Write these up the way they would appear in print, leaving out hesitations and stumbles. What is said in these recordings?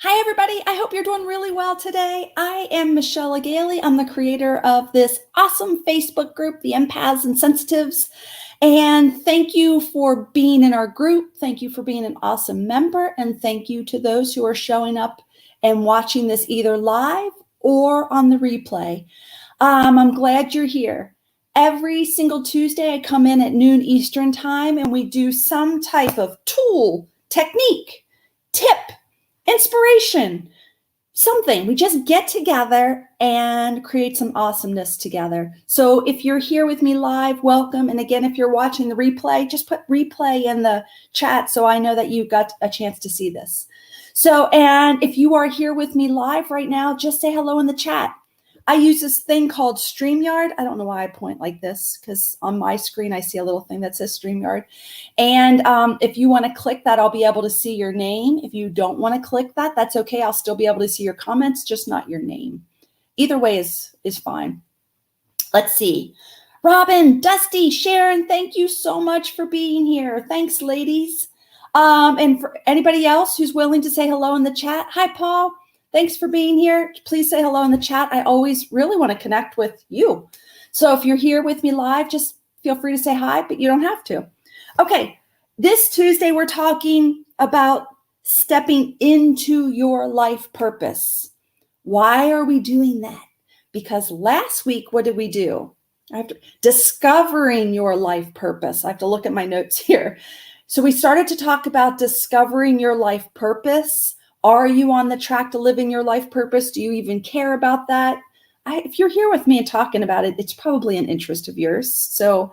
Hi, everybody. I hope you're doing really well today. I am Michelle Agaili. I'm the creator of this awesome Facebook group, the Empaths and Sensitives. And thank you for being in our group. Thank you for being an awesome member. And thank you to those who are showing up and watching this either live or on the replay. I'm glad you're here. Every single Tuesday, I come in at noon Eastern time and we do some type of tool, technique, tip, inspiration, something. We just get together and create some awesomeness together. So if you're here with me live, welcome. And again, if you're watching the replay, just put replay in the chat so I know that you got a chance to see this. So, and if you are here with me live right now, just say hello in the chat. I use this thing called StreamYard. I don't know why I point like this because on my screen, I see a little thing that says StreamYard. And if you want to click that, I'll be able to see your name. If you don't want to click that, that's okay. I'll still be able to see your comments, just not your name. Either way is fine. Let's see. Robin, Dusty, Sharon, thank you so much for being here. Thanks, ladies. And for anybody else who's willing to say hello in the chat, hi, Paul. Thanks for being here. Please say hello in the chat. I always really want to connect with you. So if you're here with me live, just feel free to say hi, but you don't have to. Okay, this Tuesday, we're talking about stepping into your life purpose. Why are we doing that? Because last week, what did we do? Discovering your life purpose. I have to look at my notes here. So we started to talk about discovering your life purpose. Are you on the track to living your life purpose? Do you even care about that? If you're here with me and talking about it, it's probably an interest of yours. So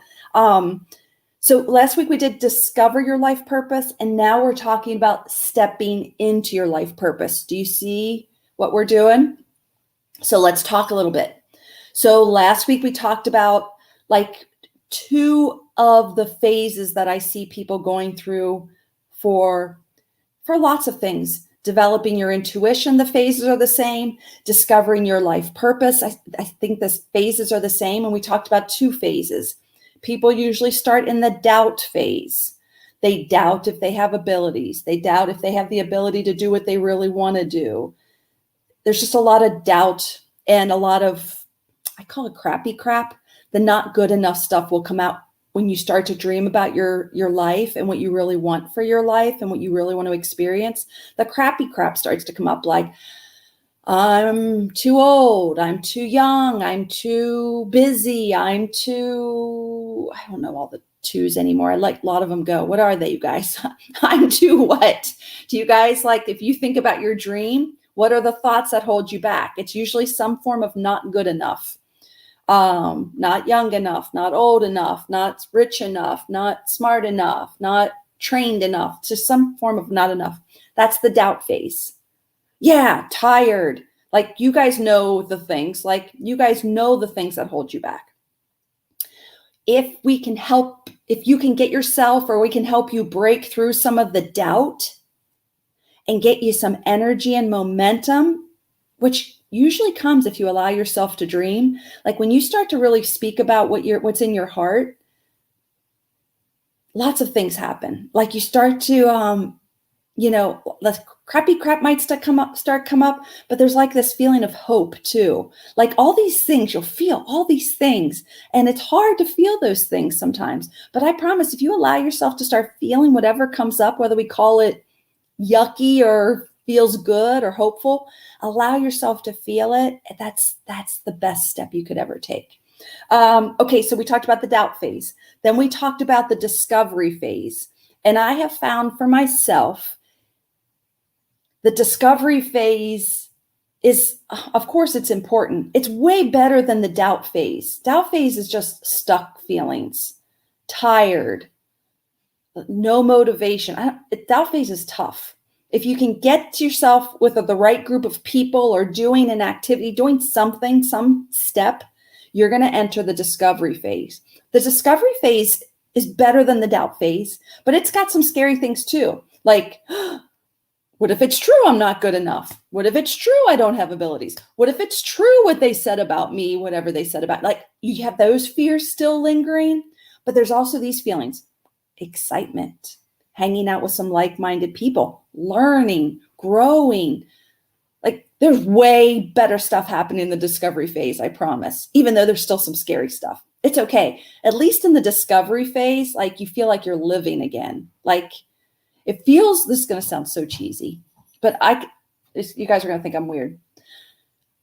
last week we did discover your life purpose, and now we're talking about stepping into your life purpose. Do you see what we're doing? So let's talk a little bit. So last week we talked about like two of the phases that I see people going through for lots of things. Developing your intuition, the phases are the same. Discovering your life purpose, I think the phases are the same. And we talked about two phases. People usually start in the doubt phase. They doubt if they have abilities. They doubt if they have the ability to do what they really want to do. There's just a lot of doubt and a lot of, I call it crappy crap. The not good enough stuff will come out when you start to dream about your life and what you really want for your life and what you really want to experience. The crappy crap starts to come up, like, I'm too old, I'm too young, I'm too busy, I don't know all the twos anymore. I like a lot of them go. What are they, you guys? I'm too what? Do you guys, like, if you think about your dream, what are the thoughts that hold you back? It's usually some form of not good enough. Not young enough, not old enough, not rich enough, not smart enough, not trained enough, just some form of not enough. That's the doubt phase. Yeah, tired. Like you guys know the things, that hold you back. If you can get yourself, or we can help you break through some of the doubt and get you some energy and momentum, which usually comes if you allow yourself to dream. Like when you start to really speak about what's in your heart, lots of things happen. Like you start to, the crappy crap might start come up, but there's like this feeling of hope too. Like all these things, you'll feel all these things, and it's hard to feel those things sometimes. But I promise, if you allow yourself to start feeling whatever comes up, whether we call it yucky or feels good or hopeful, allow yourself to feel it. That's the best step you could ever take. Okay, so we talked about the doubt phase. Then we talked about the discovery phase. And I have found for myself, the discovery phase is, of course, it's important. It's way better than the doubt phase. Doubt phase is just stuck feelings, tired, no motivation. Doubt phase is tough. If you can get yourself with the right group of people or doing an activity, doing something, some step, you're going to enter the discovery phase. The discovery phase is better than the doubt phase, but it's got some scary things too. Like, what if it's true I'm not good enough? What if it's true I don't have abilities? What if it's true what they said about me, whatever they said about, like, you have those fears still lingering, but there's also these feelings, excitement, hanging out with some like-minded people, learning, growing, Like there's way better stuff happening in the discovery phase, I promise, even though there's still some scary stuff. It's okay. At least in the discovery phase, like you feel like you're living again. Like it feels, this is going to sound so cheesy, but you guys are going to think I'm weird.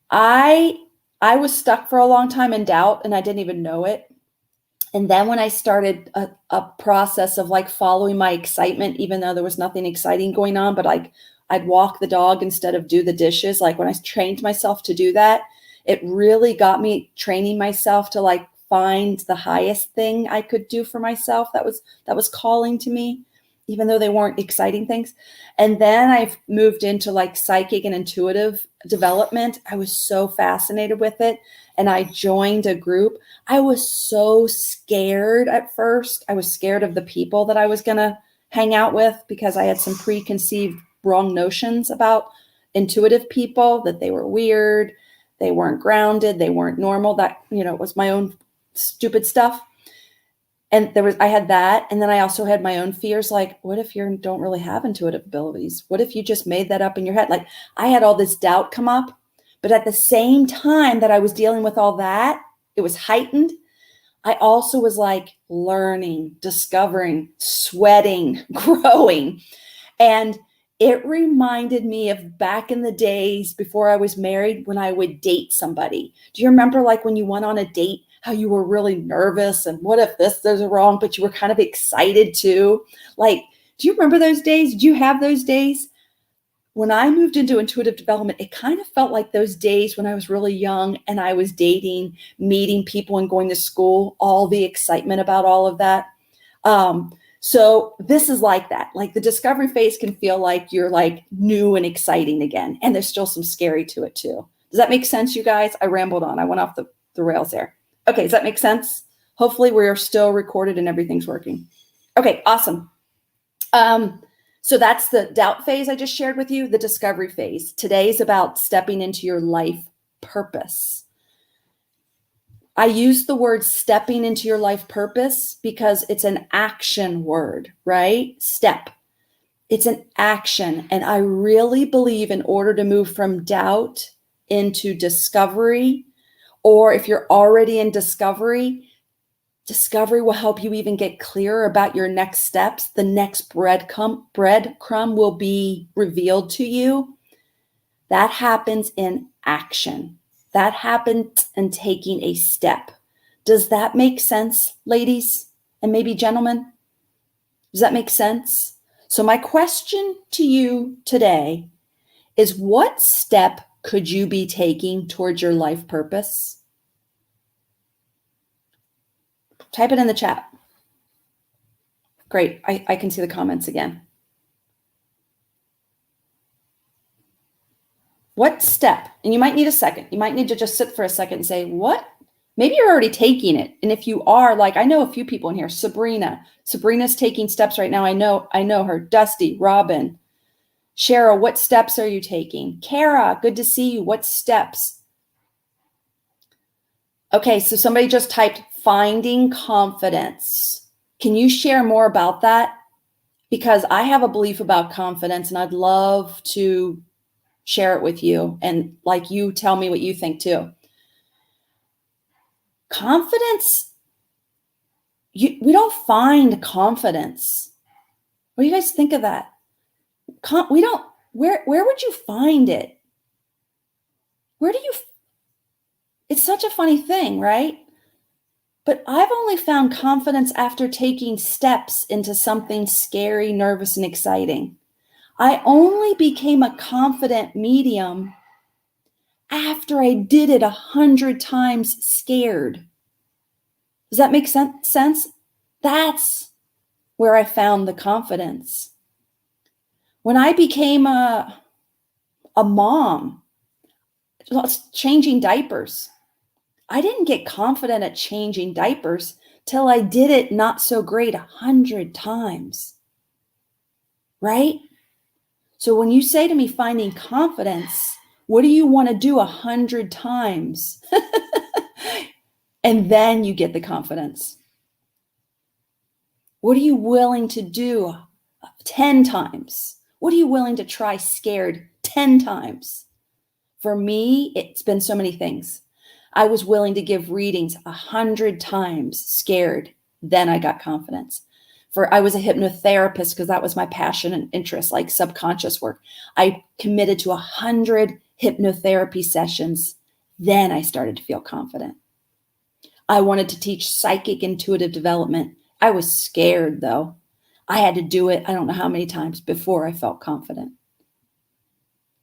I was stuck for a long time in doubt and I didn't even know it. And then when I started a process of like following my excitement, even though there was nothing exciting going on, but like I'd walk the dog instead of do the dishes. Like when I trained myself to do that, it really got me training myself to like find the highest thing I could do for myself. That was calling to me, even though they weren't exciting things. And then I've moved into like psychic and intuitive development. I was so fascinated with it. And I joined a group. I was so scared at first. I was scared of the people that I was going to hang out with because I had some preconceived wrong notions about intuitive people, that they were weird, they weren't grounded, they weren't normal. That, was my own stupid stuff. And I had that. And then I also had my own fears. Like, what if you don't really have intuitive abilities? What if you just made that up in your head? Like I had all this doubt come up, but at the same time that I was dealing with all that, it was heightened. I also was like learning, discovering, sweating, growing. And it reminded me of back in the days before I was married when I would date somebody. Do you remember like when you went on a date, how you were really nervous and what if there's a wrong, but you were kind of excited too? Like, do you remember those days? Did you have those days? When I moved into intuitive development, it kind of felt like those days when I was really young and I was dating, meeting people and going to school, all the excitement about all of that. So this is like that. Like the discovery phase can feel like you're like new and exciting again. And there's still some scary to it too. Does that make sense, you guys? I rambled on. I went off the rails there. Okay, does that make sense? Hopefully we're still recorded and everything's working. Okay, awesome. So that's the doubt phase I just shared with you, the discovery phase. Today is about stepping into your life purpose. I use the word stepping into your life purpose because it's an action word, right? Step. It's an action. And I really believe in order to move from doubt into discovery, or if you're already in discovery will help you even get clearer about your next steps. The next breadcrumb will be revealed to you. That happens in action. That happens in taking a step. Does that make sense, ladies and maybe gentlemen? Does that make sense? So my question to you today is, what step could you be taking towards your life purpose? Type it in the chat. Great. I can see the comments again. What step? And you might need a second. You might need to just sit for a second and say, what? Maybe you're already taking it. And if you are, like, I know a few people in here. Sabrina's taking steps right now. I know her. Dusty, Robin, Cheryl, what steps are you taking? Kara, good to see you. What steps? Okay, so somebody just typed finding confidence. Can you share more about that? Because I have a belief about confidence and I'd love to share it with you. And like you tell me what you think too. Confidence, we don't find confidence. What do you guys think of that? Where would you find it? It's such a funny thing, right? But I've only found confidence after taking steps into something scary, nervous, and exciting. I only became a confident medium after I did it 100 times scared. Does that make sense? That's where I found the confidence. When I became a mom, changing diapers, I didn't get confident at changing diapers till I did it not so great 100 times, right? So when you say to me finding confidence, what do you want to do 100 times? And then you get the confidence. What are you willing to do 10 times? What are you willing to try scared 10 times? For me, it's been so many things. I was willing to give readings 100 times scared. Then I got confidence. I was a hypnotherapist because that was my passion and interest, like subconscious work. I committed to 100 hypnotherapy sessions. Then I started to feel confident. I wanted to teach psychic intuitive development. I was scared though. I had to do it, I don't know how many times before I felt confident.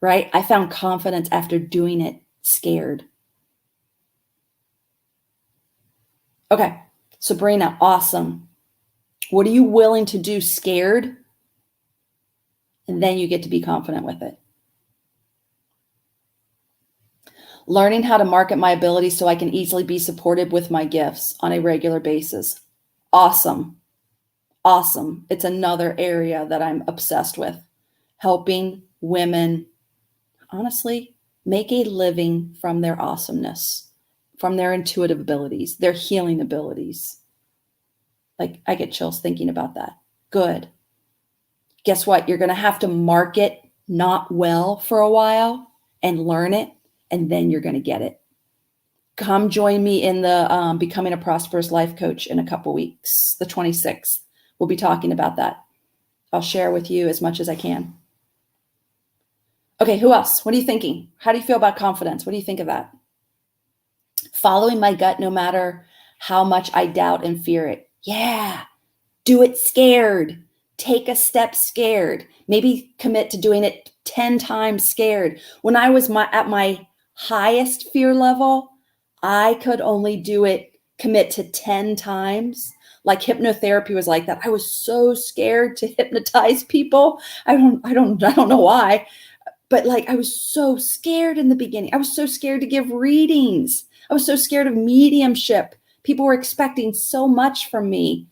Right? I found confidence after doing it scared. Okay, Sabrina, awesome. What are you willing to do scared? And then you get to be confident with it. Learning how to market my abilities so I can easily be supported with my gifts on a regular basis. Awesome. Awesome. It's another area that I'm obsessed with. Helping women, honestly, make a living from their awesomeness, from their intuitive abilities, their healing abilities. Like, I get chills thinking about that. Good. Guess what? You're going to have to market not well for a while and learn it, and then you're going to get it. Come join me in the Becoming a Prosperous Life Coach in a couple weeks, the 26th. We'll be talking about that. I'll share with you as much as I can. Okay, who else? What are you thinking? How do you feel about confidence? What do you think of that? Following my gut no matter how much I doubt and fear it. Yeah, do it scared. Take a step scared. Maybe commit to doing it 10 times scared. When I was at my highest fear level, I could only commit to 10 times. Like hypnotherapy was like that. I was so scared to hypnotize people. I don't know why, but like I was so scared in the beginning. I was so scared to give readings. I was so scared of mediumship. People were expecting so much from me.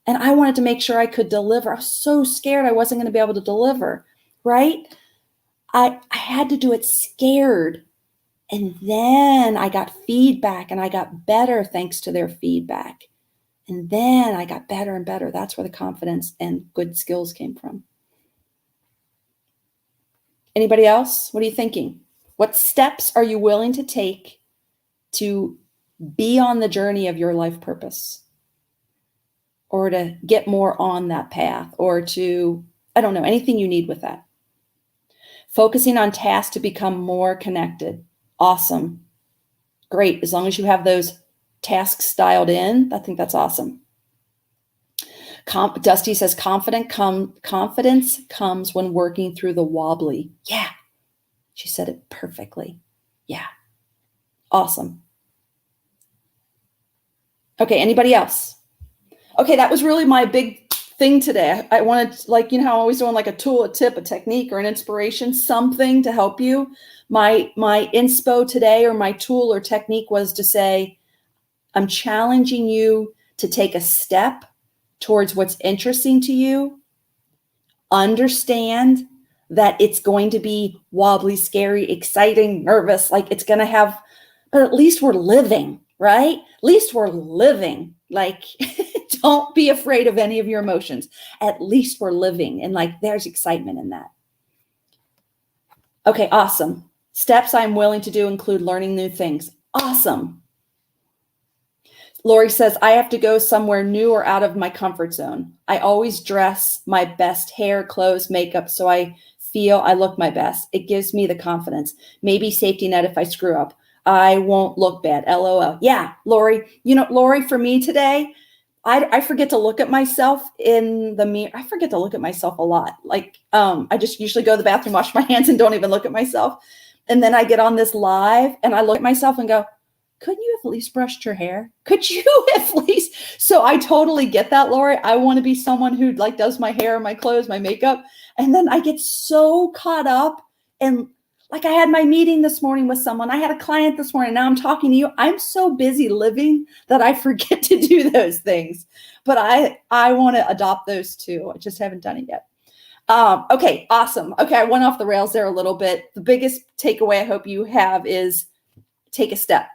And I wanted to make sure I could deliver. I was so scared I wasn't going to be able to deliver, right? I had to do it scared. And then I got feedback and I got better thanks to their feedback. And then I got better and better. That's where the confidence and good skills came from. Anybody else? What are you thinking? What steps are you willing to take to be on the journey of your life purpose? Or to get more on that path, or to, I don't know, anything you need with that. Focusing on tasks to become more connected. Awesome. Great. As long as you have those tasks dialed in, I think that's awesome. Dusty says confidence comes when working through the wobbly. Yeah. She said it perfectly. Yeah. Awesome. Okay. Anybody else? Okay, that was really my big thing today. I wanted, like, you know how I'm always doing like a tool, a tip, a technique, or an inspiration, something to help you. My inspo today, or my tool or technique, was to say, I'm challenging you to take a step towards what's interesting to you. Understand that it's going to be wobbly, scary, exciting, nervous, like it's going to have, but at least we're living, right? At least we're living. Like, don't be afraid of any of your emotions. At least we're living. And like, there's excitement in that. Okay, awesome. Steps I'm willing to do include learning new things. Awesome. Lori says, I have to go somewhere new or out of my comfort zone. I always dress my best hair, clothes, makeup, so I feel I look my best. It gives me the confidence. Maybe safety net if I screw up. I won't look bad. LOL. Yeah, Lori. You know, Lori, for me today, I forget to look at myself in the mirror. I forget to look at myself a lot. Like, I just usually go to the bathroom, wash my hands, and don't even look at myself. And then I get on this live and I look at myself and go, couldn't you have at least brushed your hair? Could you at least? So I totally get that, Lori. I want to be someone who like does my hair, my clothes, my makeup. And then I get so caught up. And like, I had my meeting this morning with someone. I had a client this morning. Now I'm talking to you. I'm so busy living that I forget to do those things. But I want to adopt those too. I just haven't done it yet. Okay, awesome. Okay, I went off the rails there a little bit. The biggest takeaway I hope you have is take a step.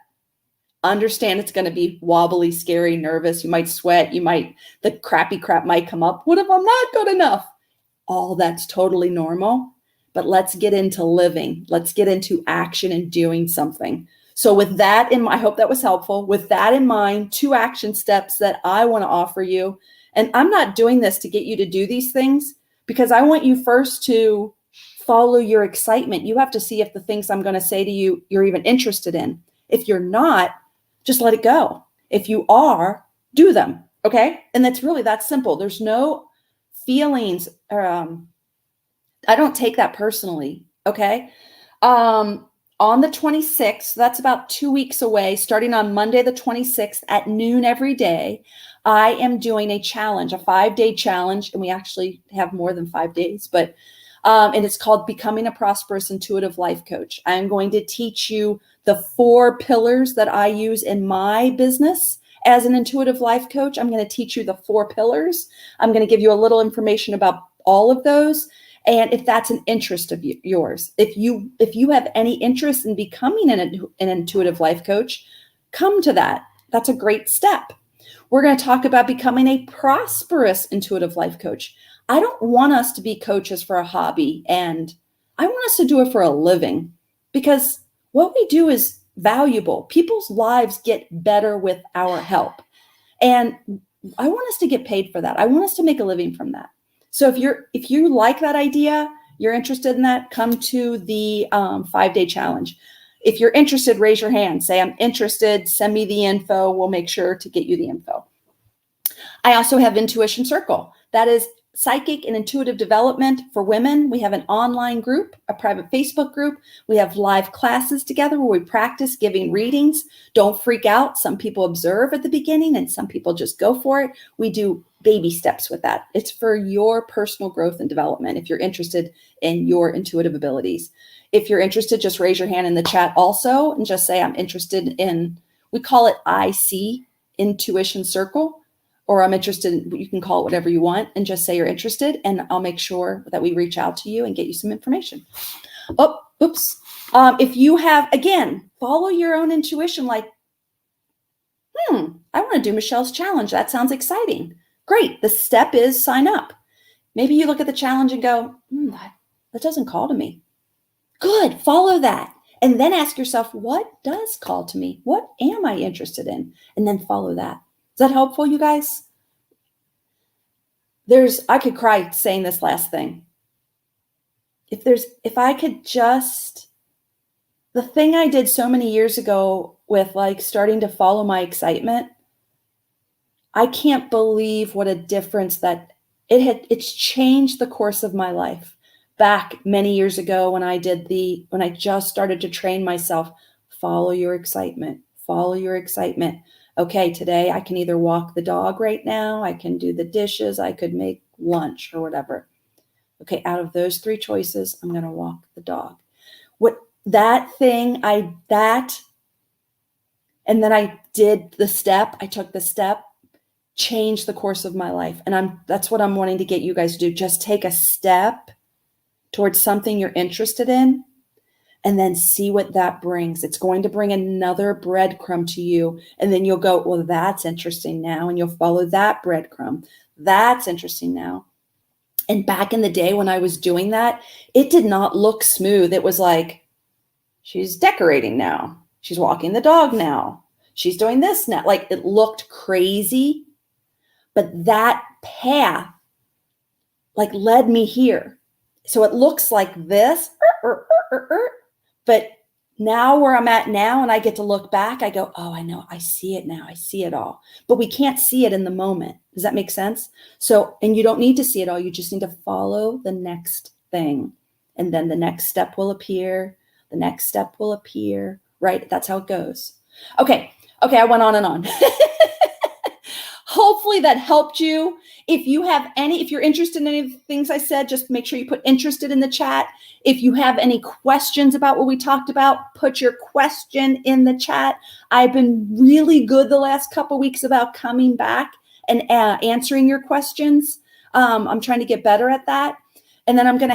Understand it's going to be wobbly, scary, nervous. You might sweat. The crappy crap might come up. What if I'm not good enough? All that's totally normal. but let's get into living. Let's get into action and doing something. So with that in mind, I hope that was helpful. With that in mind, 2 action steps that I want to offer you. And I'm not doing this to get you to do these things because I want you first to follow your excitement. You have to see if the things I'm going to say to you, you're even interested in. If you're not, just let it go. If you are, do them. Okay. And that's really that simple. There's no feelings. I don't take that personally. Okay. On the 26th, that's about 2 weeks away, starting on Monday, the 26th at noon every day, I am doing a challenge, a 5-day challenge. And we actually have more than 5 days, but and it's called Becoming a Prosperous Intuitive Life Coach. I'm going to teach you the 4 pillars that I use in my business as an intuitive life coach. I'm going to teach you the 4 pillars. I'm going to give you a little information about all of those. And if that's an interest of yours, if you have any interest in becoming an intuitive life coach, come to that. That's a great step. We're going to talk about becoming a prosperous intuitive life coach. I don't want us to be coaches for a hobby, and I want us to do it for a living, because what we do is valuable. People's lives get better with our help. And I want us to get paid for that. I want us to make a living from that. So if you like that idea, you're interested in that, come to the 5-day challenge. If you're interested, raise your hand. Say, I'm interested. Send me the info. We'll make sure to get you the info. I also have Intuition Circle. That is psychic and intuitive development for women. We have an online group, a private Facebook group. We have live classes together where we practice giving readings. Don't freak out. Some people observe at the beginning and some people just go for it. We do baby steps with that. It's for your personal growth and development if you're interested in your intuitive abilities. If you're interested, just raise your hand in the chat also and just say, I'm interested in, we call it IC, Intuition Circle. Or I'm interested in, you can call it whatever you want, and just say you're interested, and I'll make sure that we reach out to you and get you some information. Oh, oops. If you have, again, follow your own intuition, like, I want to do Michelle's challenge. That sounds exciting. Great. The step is sign up. Maybe you look at the challenge and go, that doesn't call to me. Good. Follow that. And then ask yourself, what does call to me? What am I interested in? And then follow that. Is that helpful, you guys? I could cry saying this last thing. If I could just, the thing I did so many years ago with like starting to follow my excitement, I can't believe what a difference that it's changed the course of my life. Back many years ago when I just started to train myself, follow your excitement, follow your excitement. Okay, today I can either walk the dog right now, I can do the dishes, I could make lunch or whatever. Okay, out of those 3 choices, I'm going to walk the dog. And then I did the step, I took the step, changed the course of my life. And that's what I'm wanting to get you guys to do. Just take a step towards something you're interested in, and then see what that brings. It's going to bring another breadcrumb to you. And then you'll go, well, that's interesting now. And you'll follow that breadcrumb. That's interesting now. And back in the day when I was doing that, it did not look smooth. It was like, she's decorating now. She's walking the dog now. She's doing this now. Like, it looked crazy. But that path like led me here. So it looks like this. But now where I'm at now, and I get to look back, I go, oh, I know, I see it now. I see it all. But we can't see it in the moment. Does that make sense? So, and you don't need to see it all. You just need to follow the next thing. And then the next step will appear. The next step will appear, right? That's how it goes. Okay, I went on and on. Hopefully that helped you. If you're interested in any of the things I said, just make sure you put interested in the chat. If you have any questions about what we talked about, put your question in the chat. I've been really good the last couple weeks about coming back and answering your questions. I'm trying to get better at that. And then I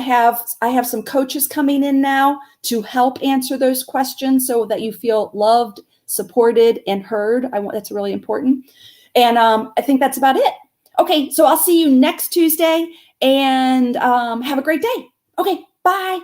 have some coaches coming in now to help answer those questions so that you feel loved, supported, and heard. That's really important. And I think that's about it. Okay, so I'll see you next Tuesday, and have a great day. Okay, bye.